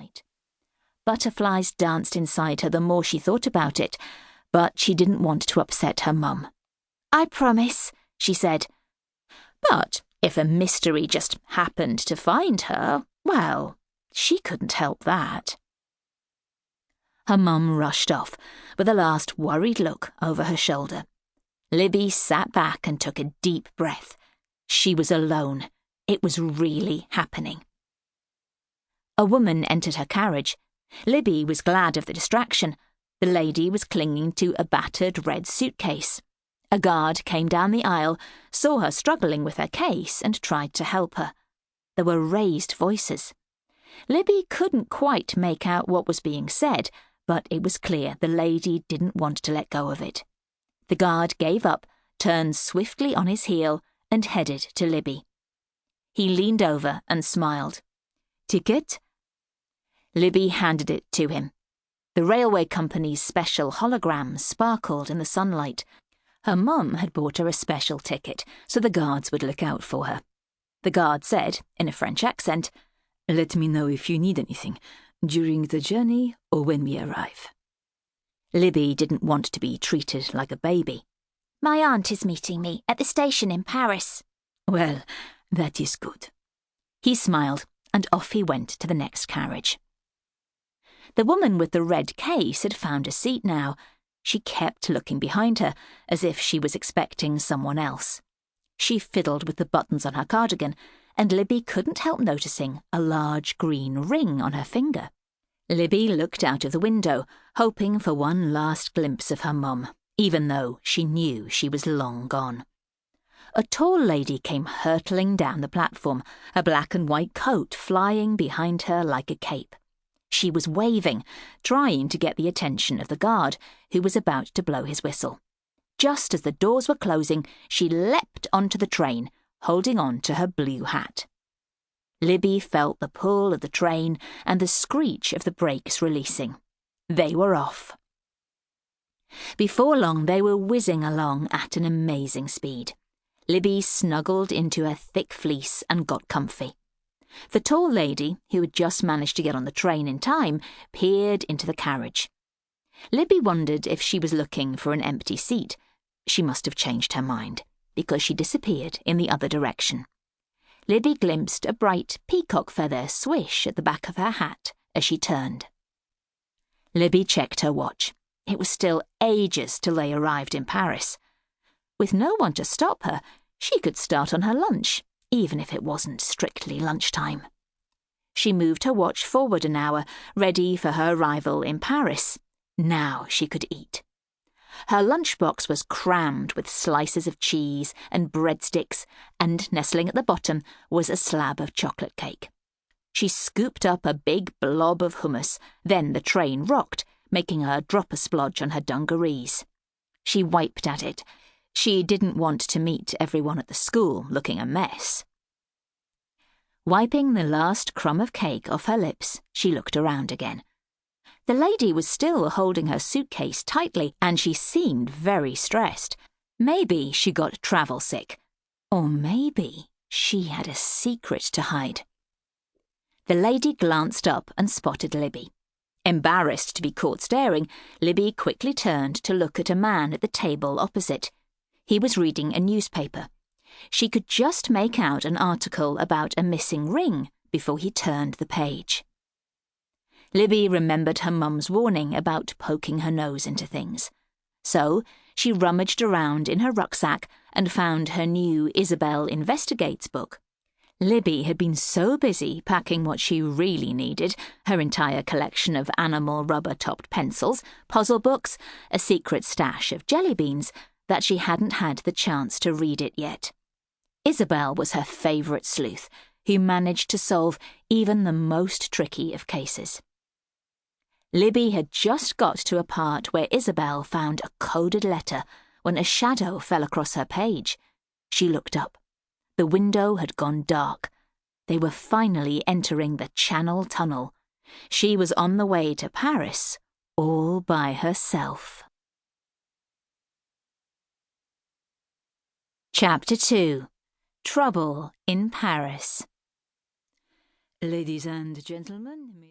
night. Butterflies danced inside her the more she thought about it, but she didn't want to upset her mum. "I promise," she said. But if a mystery just happened to find her, well, she couldn't help that. Her mum rushed off, with a last worried look over her shoulder. Libby sat back and took a deep breath. She was alone. It was really happening. A woman entered her carriage. Libby was glad of the distraction. The lady was clinging to a battered red suitcase. A guard came down the aisle, saw her struggling with her case, and tried to help her. There were raised voices. Libby couldn't quite make out what was being said, but it was clear the lady didn't want to let go of it. The guard gave up, turned swiftly on his heel, and headed to Libby. He leaned over and smiled. "Ticket?" Libby handed it to him. The railway company's special hologram sparkled in the sunlight. Her mum had bought her a special ticket, so the guards would look out for her. The guard said, in a French accent, "Let me know if you need anything, during the journey or when we arrive." Libby didn't want to be treated like a baby. "My aunt is meeting me at the station in Paris." "Well, that is good." He smiled, and off he went to the next carriage. The woman with the red case had found a seat now. She kept looking behind her, as if she was expecting someone else. She fiddled with the buttons on her cardigan, and Libby couldn't help noticing a large green ring on her finger. Libby looked out of the window, hoping for one last glimpse of her mum, even though she knew she was long gone. A tall lady came hurtling down the platform, her black and white coat flying behind her like a cape. She was waving, trying to get the attention of the guard, who was about to blow his whistle. Just as the doors were closing, she leapt onto the train, holding on to her blue hat. Libby felt the pull of the train and the screech of the brakes releasing. They were off. Before long, they were whizzing along at an amazing speed. Libby snuggled into her thick fleece and got comfy. The tall lady, who had just managed to get on the train in time, peered into the carriage. Libby wondered if she was looking for an empty seat. She must have changed her mind, because she disappeared in the other direction. Libby glimpsed a bright peacock feather swish at the back of her hat as she turned. Libby checked her watch. It was still ages till they arrived in Paris. With no one to stop her, she could start on her lunch, even if it wasn't strictly lunchtime. She moved her watch forward an hour, ready for her arrival in Paris. Now she could eat. Her lunchbox was crammed with slices of cheese and breadsticks, and nestling at the bottom was a slab of chocolate cake. She scooped up a big blob of hummus, then the train rocked, making her drop a splodge on her dungarees. She wiped at it. She didn't want to meet everyone at the school looking a mess. Wiping the last crumb of cake off her lips, she looked around again. The lady was still holding her suitcase tightly, and she seemed very stressed. Maybe she got travel sick. Or maybe she had a secret to hide. The lady glanced up and spotted Libby. Embarrassed to be caught staring, Libby quickly turned to look at a man at the table opposite. He was reading a newspaper. She could just make out an article about a missing ring before he turned the page. Libby remembered her mum's warning about poking her nose into things. So she rummaged around in her rucksack and found her new Isabel Investigates book. Libby had been so busy packing what she really needed, her entire collection of animal rubber-topped pencils, puzzle books, a secret stash of jelly beans, that she hadn't had the chance to read it yet. Isabel was her favourite sleuth, who managed to solve even the most tricky of cases. Libby had just got to a part where Isabel found a coded letter when a shadow fell across her page. She looked up. The window had gone dark. They were finally entering the Channel Tunnel. She was on the way to Paris, all by herself. Chapter 2. Trouble in Paris. Ladies and gentlemen,